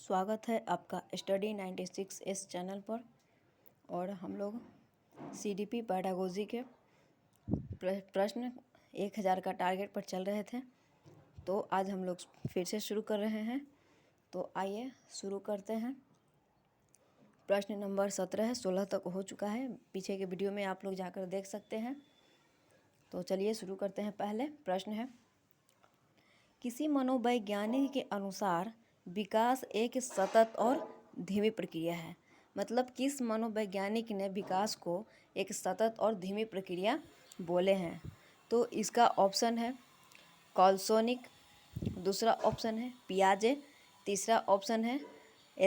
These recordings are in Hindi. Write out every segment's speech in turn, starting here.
स्वागत है आपका स्टडी 96 चैनल पर। और हम लोग सीडीपी पैडागोजी के प्रश्न 1000 का टारगेट पर चल रहे थे, तो आज हम लोग फिर से शुरू कर रहे हैं। तो आइए शुरू करते हैं। प्रश्न नंबर 17 है, 16 तक हो चुका है, पीछे के वीडियो में आप लोग जाकर देख सकते हैं। तो चलिए शुरू करते हैं। पहले प्रश्न है, किसी मनोवैज्ञानिक के अनुसार विकास एक सतत और धीमी प्रक्रिया है। मतलब किस मनोवैज्ञानिक ने विकास को एक सतत और धीमी प्रक्रिया बोले हैं? तो इसका ऑप्शन है कॉल्सोनिक, दूसरा ऑप्शन है पियाजे, तीसरा ऑप्शन है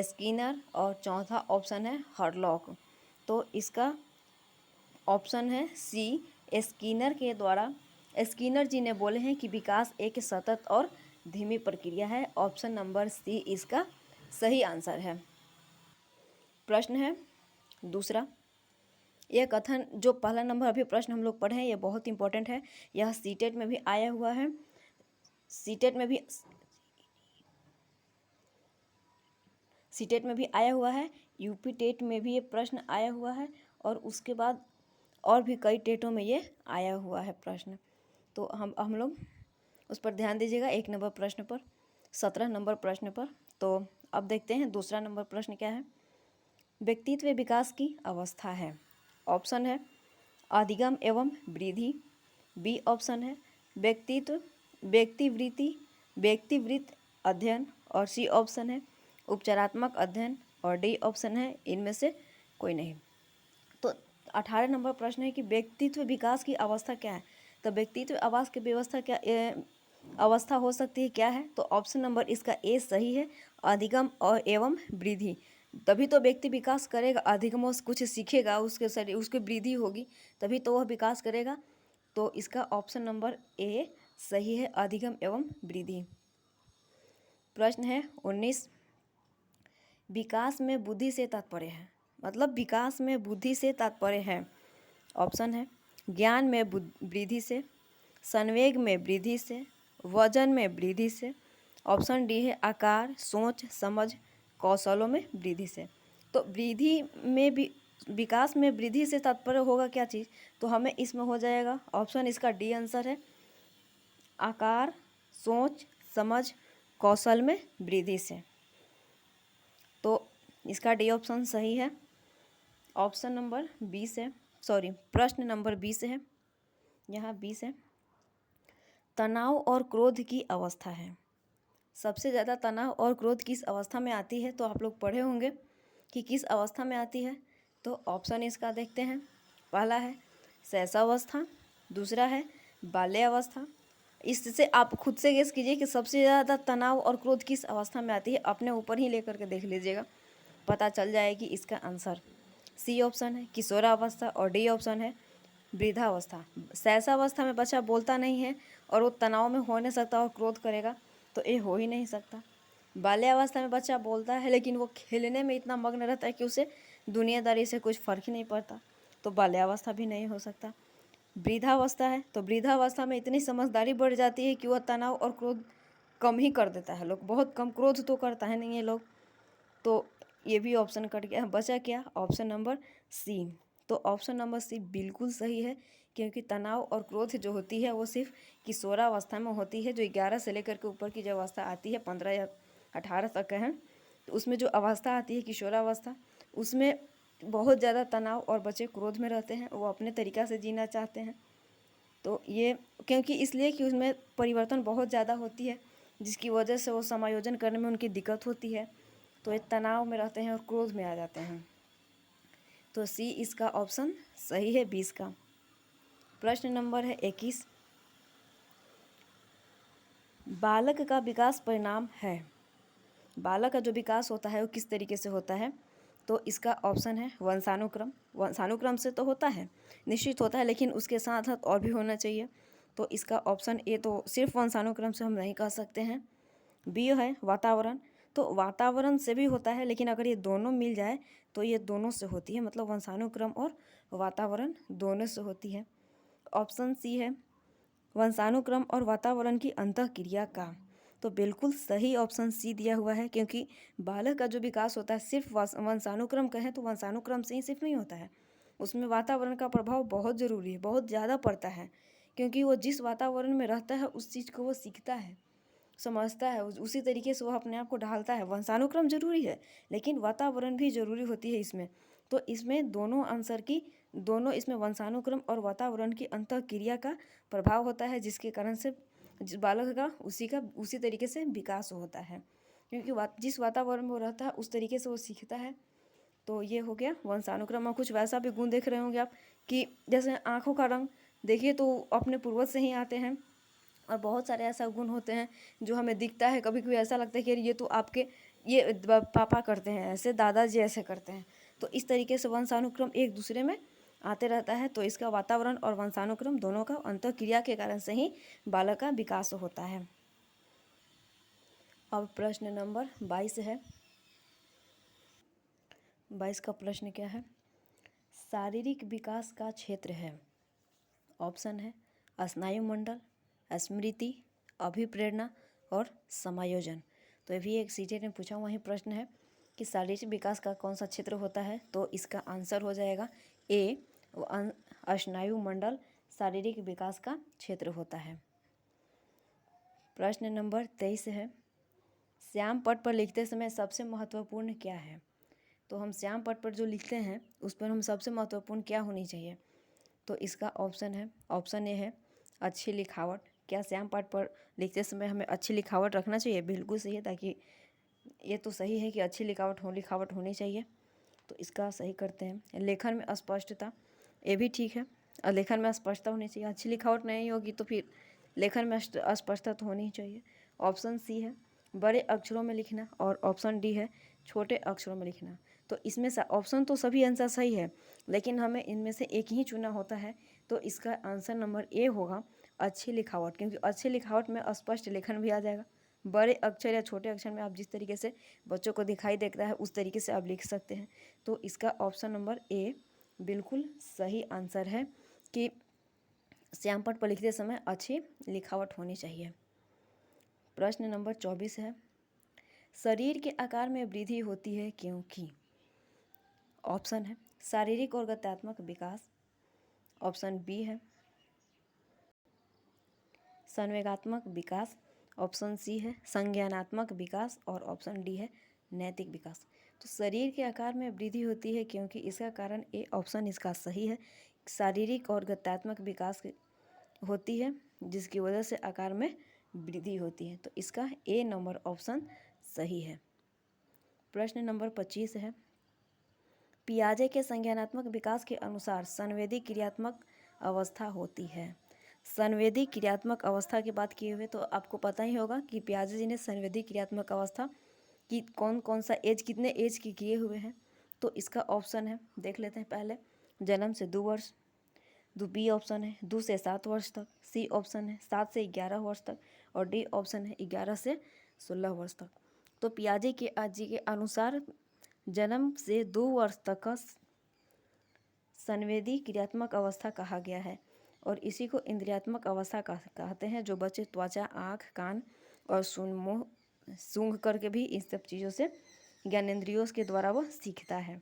स्किनर और चौथा ऑप्शन है हरलॉक। तो इसका ऑप्शन है सी, स्किनर के द्वारा स्किनर जी ने बोले हैं कि विकास एक सतत और धीमी प्रक्रिया है। ऑप्शन नंबर सी इसका सही आंसर है। प्रश्न है दूसरा, यह कथन जो पहला नंबर अभी प्रश्न हम लोग पढ़े हैं, यह बहुत इंपॉर्टेंट है। यह सीटेट में भी आया हुआ है, सीटेट में भी आया हुआ है, यूपी टेट में भी ये प्रश्न आया हुआ है, और उसके बाद और भी कई टेटों में ये आया हुआ है प्रश्न। तो हम लोग उस पर ध्यान दीजिएगा। 1 नंबर प्रश्न पर, 17 नंबर प्रश्न पर। तो अब देखते हैं दूसरा नंबर प्रश्न क्या है। व्यक्तित्व विकास की अवस्था है। ऑप्शन है अधिगम एवं वृद्धि, बी ऑप्शन है व्यक्तिवृत्त अध्ययन, और सी ऑप्शन है उपचारात्मक अध्ययन, और डी ऑप्शन है इनमें से कोई नहीं। तो 18 नंबर प्रश्न है कि व्यक्तित्व विकास की अवस्था क्या है। तो व्यक्तित्व आवास की व्यवस्था क्या अवस्था हो सकती है, क्या है? तो ऑप्शन नंबर इसका ए सही है, अधिगम और एवं वृद्धि। तभी तो व्यक्ति विकास करेगा, अधिगम से कुछ सीखेगा, उसके शरीर उसकी वृद्धि होगी, तभी तो वह विकास करेगा। तो इसका ऑप्शन नंबर ए सही है, अधिगम एवं वृद्धि। प्रश्न है 19, विकास में बुद्धि से तात्पर्य है। मतलब विकास में बुद्धि से तात्पर्य है। ऑप्शन है ज्ञान में वृद्धि से, संवेग में वृद्धि से, वजन में वृद्धि से। ऑप्शन डी है आकार, सोच, समझ, कौशलों में वृद्धि से। तो वृद्धि में भी विकास में वृद्धि से तात्पर्य होगा क्या चीज़? तो हमें इसमें हो जाएगा ऑप्शन इसका डी आंसर है, आकार, सोच, समझ, कौशल में वृद्धि से। तो इसका डी ऑप्शन सही है। ऑप्शन नंबर 20 है, सॉरी प्रश्न नंबर 20 है, यहाँ 20 है, तनाव और क्रोध की अवस्था है। सबसे ज़्यादा तनाव और क्रोध किस अवस्था में आती है? तो आप लोग पढ़े होंगे कि किस अवस्था में आती है। तो ऑप्शन इसका देखते हैं। पहला है शैशवावस्था, दूसरा है बाल्यावस्था। इससे आप खुद से गेस कीजिए कि सबसे ज़्यादा तनाव और क्रोध किस अवस्था में आती है। अपने ऊपर ही लेकर के देख लीजिएगा, पता चल जाएगी इसका आंसर। सी ऑप्शन है किशोरावस्था, और डी ऑप्शन है वृद्धावस्था। शैशवावस्था में बच्चा बोलता नहीं है और वो तनाव में हो नहीं सकता और क्रोध करेगा, तो ये हो ही नहीं सकता। बाल्यावस्था में बच्चा बोलता है लेकिन वो खेलने में इतना मग्न रहता है कि उसे दुनियादारी से कुछ फर्क ही नहीं पड़ता, तो बाल्यावस्था भी नहीं हो सकता। वृद्धावस्था है, तो वृद्धावस्था में इतनी समझदारी बढ़ जाती है कि वह तनाव और क्रोध कम ही कर देता है। लोग बहुत कम, क्रोध तो करता है नहीं ये लोग। तो ये भी ऑप्शन कट गया, बचा क्या? Option number C. तो ऑप्शन नंबर सी बिल्कुल सही है, क्योंकि तनाव और क्रोध जो होती है वो सिर्फ किशोरावस्था में होती है, जो 11 से लेकर के ऊपर की जो अवस्था आती है 15 या 18 तक है, तो उसमें जो अवस्था आती है किशोरावस्था, उसमें बहुत ज़्यादा तनाव और बच्चे क्रोध में रहते हैं, वो अपने तरीक़ा से जीना चाहते हैं। तो ये क्योंकि इसलिए कि उसमें परिवर्तन बहुत ज़्यादा होती है, जिसकी वजह से वो समायोजन करने में उनकी दिक्कत होती है, तो ये तनाव में रहते हैं और क्रोध में आ जाते हैं। तो सी इसका ऑप्शन सही है 20 का। प्रश्न नंबर है 21, बालक का विकास परिणाम है। बालक का जो विकास होता है वो किस तरीके से होता है? तो इसका ऑप्शन है वंशानुक्रम। वंशानुक्रम से तो होता है, निश्चित होता है, लेकिन उसके साथ साथ और भी होना चाहिए। तो इसका ऑप्शन ए, तो सिर्फ वंशानुक्रम से हम नहीं कह सकते हैं। बी है वातावरण, तो वातावरण से भी होता है, लेकिन अगर ये दोनों मिल जाए तो ये दोनों से होती है, मतलब वंशानुक्रम और वातावरण दोनों से होती है। ऑप्शन सी है वंशानुक्रम और वातावरण की अंतःक्रिया का। तो बिल्कुल सही ऑप्शन सी दिया हुआ है, क्योंकि बालक का जो विकास होता है सिर्फ वंशानुक्रम कहें तो वंशानुक्रम से ही सिर्फ नहीं होता है, उसमें वातावरण का प्रभाव बहुत ज़रूरी है, बहुत ज़्यादा पड़ता है, क्योंकि वो जिस वातावरण में रहता है उस चीज़ को वो सीखता है, समझता है, उसी तरीके से वह अपने आप को ढालता है। वंशानुक्रम जरूरी है लेकिन वातावरण भी जरूरी होती है इसमें। तो इसमें दोनों आंसर की दोनों इसमें वंशानुक्रम और वातावरण की अंतःक्रिया का प्रभाव होता है, जिसके कारण से बालक का उसी तरीके से विकास होता है, क्योंकि जिस वातावरण में वो रहता है उस तरीके से वो सीखता है। तो ये हो गया वंशानुक्रम। और कुछ वैसा भी गुण देख रहे होंगे आप कि जैसे आँखों का रंग देखिए तो अपने पूर्वज से ही आते हैं, और बहुत सारे ऐसा गुण होते हैं जो हमें दिखता है, कभी कभी ऐसा लगता है कि ये तो आपके ये पापा करते हैं ऐसे, दादाजी ऐसे करते हैं। तो इस तरीके से वंशानुक्रम एक दूसरे में आते रहता है। तो इसका वातावरण और वंशानुक्रम दोनों का अंतःक्रिया के कारण से ही बालक का विकास होता है। अब प्रश्न नंबर 22 है। 22 का प्रश्न क्या है? शारीरिक विकास का क्षेत्र है। ऑप्शन है स्नायु मंडल, स्मृति, अभिप्रेरणा और समायोजन। तो ये भी एक सीटेट में पूछा हुआ ही प्रश्न है कि शारीरिक विकास का कौन सा क्षेत्र होता है। तो इसका आंसर हो जाएगा ए, स्नायु मंडल शारीरिक विकास का क्षेत्र होता है। प्रश्न नंबर 23 है। श्याम पट पर लिखते समय सबसे महत्वपूर्ण क्या है? तो हम श्याम पट पर जो लिखते हैं उस पर हम सबसे महत्वपूर्ण क्या होनी चाहिए? तो इसका ऑप्शन ए है अच्छी लिखावट। क्या श्याम पाठ पर लिखते समय हमें अच्छी लिखावट रखना चाहिए? बिल्कुल सही है, ताकि ये तो सही है कि अच्छी लिखावट होनी चाहिए। तो इसका सही करते हैं। लेखन में स्पष्टता, ये भी ठीक है, और लेखन में स्पष्टता होनी चाहिए। अच्छी लिखावट नहीं होगी तो फिर लेखन में अस्पष्टता तो होनी ही चाहिए। ऑप्शन सी है बड़े अक्षरों में लिखना, और ऑप्शन डी है छोटे अक्षरों में लिखना। तो इसमें से ऑप्शन तो सभी आंसर सही है, लेकिन हमें इनमें से एक ही चुना होता है। तो इसका आंसर नंबर ए होगा अच्छी लिखावट, क्योंकि अच्छी लिखावट में स्पष्ट लेखन भी आ जाएगा। बड़े अक्षर या छोटे अक्षर में आप जिस तरीके से बच्चों को दिखाई देता है उस तरीके से आप लिख सकते हैं। तो इसका ऑप्शन नंबर ए बिल्कुल सही आंसर है कि श्याम पट पर लिखते समय अच्छी लिखावट होनी चाहिए। प्रश्न नंबर 24 है। शरीर के आकार में वृद्धि होती है क्योंकि? ऑप्शन है शारीरिक और गत्यात्मक विकास, ऑप्शन बी है संवेगात्मक विकास, ऑप्शन सी है संज्ञानात्मक विकास, और ऑप्शन डी है नैतिक विकास। तो शरीर के आकार में वृद्धि होती है क्योंकि इसका कारण ए ऑप्शन इसका सही है, शारीरिक और गत्यात्मक विकास होती है जिसकी वजह से आकार में वृद्धि होती है। तो इसका ए नंबर ऑप्शन सही है। प्रश्न नंबर 25 है। पियाजे के संज्ञानात्मक विकास के अनुसार संवेदी क्रियात्मक अवस्था होती है। संवेदी क्रियात्मक अवस्था की बात किए हुए तो आपको पता ही होगा कि पियाजे जी ने संवेदी क्रियात्मक अवस्था की कौन कौन सा एज कितने एज की किए हुए हैं। तो इसका ऑप्शन है, देख लेते हैं पहले, जन्म से 2 वर्ष, बी ऑप्शन है 2 से 7 वर्ष तक, सी ऑप्शन है 7 से 11 वर्ष तक, और डी ऑप्शन है 11 से 16 वर्ष तक। तो पियाजे के जी के अनुसार जन्म से 2 वर्ष तक का संवेदी क्रियात्मक अवस्था कहा गया है, और इसी को इंद्रियात्मक अवस्था कहते हैं, जो बच्चे त्वचा, आँख, कान और सूंघ करके भी इन सब चीज़ों से ज्ञानेंद्रियों के द्वारा वह सीखता है।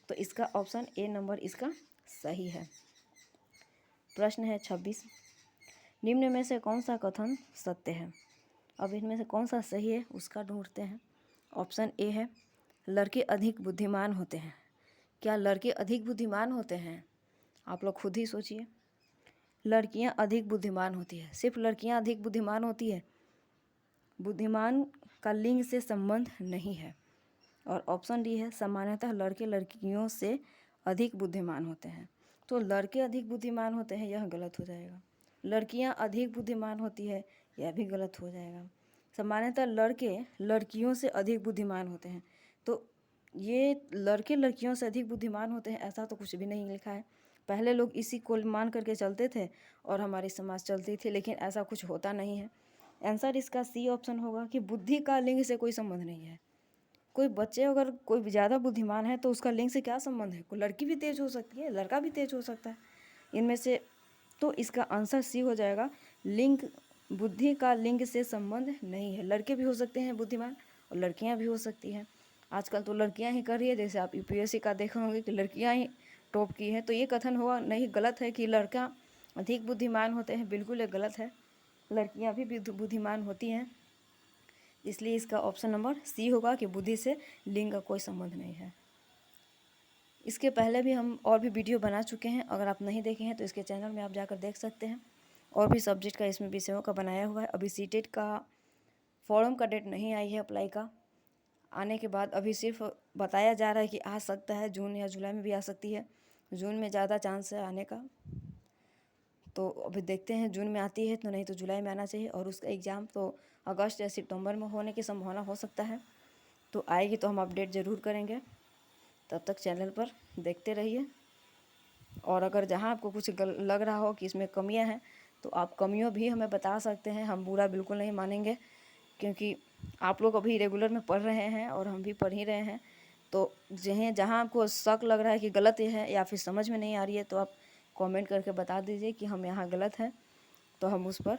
तो इसका ऑप्शन ए नंबर इसका सही है। प्रश्न है 26। निम्न में से कौन सा कथन सत्य है? अब इनमें से कौन सा सही है उसका ढूंढते हैं। ऑप्शन ए है लड़के अधिक बुद्धिमान होते हैं। क्या लड़के अधिक बुद्धिमान होते हैं? आप लोग खुद ही सोचिए। लड़कियां अधिक बुद्धिमान होती है, सिर्फ लड़कियां अधिक बुद्धिमान होती है, बुद्धिमान का लिंग से संबंध नहीं है। और ऑप्शन डी है सामान्यतः लड़के लड़कियों से अधिक बुद्धिमान होते हैं। तो लड़के अधिक बुद्धिमान होते हैं यह गलत हो जाएगा। लड़कियां अधिक बुद्धिमान होती है यह भी गलत हो जाएगा। सामान्यतः लड़के लड़कियों से अधिक बुद्धिमान होते हैं। तो ये लड़के लड़कियों से अधिक बुद्धिमान होते हैं ऐसा तो कुछ भी नहीं लिखा है। पहले लोग इसी को मान करके चलते थे और हमारी समाज चलती थी, लेकिन ऐसा कुछ होता नहीं है। आंसर इसका सी ऑप्शन होगा कि बुद्धि का लिंग से कोई संबंध नहीं है। कोई बच्चे अगर कोई ज़्यादा बुद्धिमान है तो उसका लिंग से क्या संबंध है? कोई लड़की भी तेज हो सकती है, लड़का भी तेज हो सकता है। इनमें से तो इसका आंसर सी हो जाएगा, लिंग बुद्धि का लिंग से संबंध नहीं है। लड़के भी हो सकते हैं बुद्धिमान और लड़कियां भी हो सकती हैं। आजकल तो लड़कियां ही कर रही है, जैसे आप यूपीएससी का देखे होंगे कि लड़कियां ही टॉप की हैं। तो ये कथन हुआ नहीं, गलत है कि लड़का अधिक बुद्धिमान होते हैं, बिल्कुल ये गलत है। लड़कियां भी बुद्धिमान होती हैं। इसलिए इसका ऑप्शन नंबर सी होगा कि बुद्धि से लिंग का कोई संबंध नहीं है। इसके पहले भी हम और भी वीडियो बना चुके हैं, अगर आप नहीं देखे हैं तो इसके चैनल में आप जाकर देख सकते हैं। और भी सब्जेक्ट का इसमें विषयों का बनाया हुआ है। अभी सीटेट का फॉर्म का डेट नहीं आई है अप्लाई का, आने के बाद अभी सिर्फ बताया जा रहा है कि आ सकता है, जून या जुलाई में भी आ सकती है। जून में ज़्यादा चांस है आने का, तो अभी देखते हैं जून में आती है तो, नहीं तो जुलाई में आना चाहिए। और उसका एग्ज़ाम तो अगस्त या सितंबर में होने की संभावना हो सकता है। तो आएगी तो हम अपडेट ज़रूर करेंगे। तब तक चैनल पर देखते रहिए। और अगर जहाँ आपको कुछ लग रहा हो कि इसमें कमियां हैं तो आप कमियों भी हमें बता सकते हैं, हम बुरा बिल्कुल नहीं मानेंगे। क्योंकि आप लोग अभी रेगुलर में पढ़ रहे हैं और हम भी पढ़ ही रहे हैं। तो जहाँ आपको शक लग रहा है कि गलत है या फिर समझ में नहीं आ रही है तो आप कमेंट करके बता दीजिए कि हम यहाँ गलत हैं, तो हम उस पर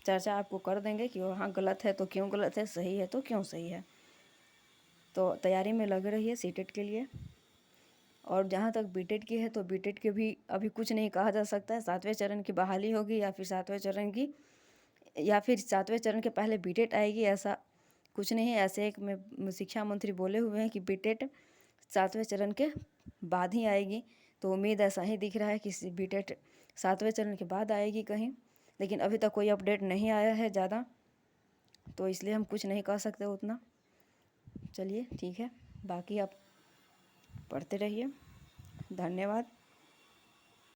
चर्चा आपको कर देंगे कि वहाँ गलत है तो क्यों गलत है, सही है तो क्यों सही है। तो तैयारी में लग रही है सीटेट के लिए। और जहाँ तक बीटेट की है तो बीटेट के भी अभी कुछ नहीं कहा जा सकता है। 7वें चरण की बहाली होगी या फिर 7वें चरण की, या फिर 7वें चरण के पहले बीटेट आएगी, ऐसा कुछ नहीं है। ऐसे एक में शिक्षा मंत्री बोले हुए हैं कि बीटेट 7वें चरण के बाद ही आएगी। तो उम्मीद ऐसा ही दिख रहा है कि बीटेट 7वें चरण के बाद आएगी कहीं, लेकिन अभी तक कोई अपडेट नहीं आया है ज़्यादा, तो इसलिए हम कुछ नहीं कह सकते उतना। चलिए ठीक है, बाकी आप पढ़ते रहिए। धन्यवाद।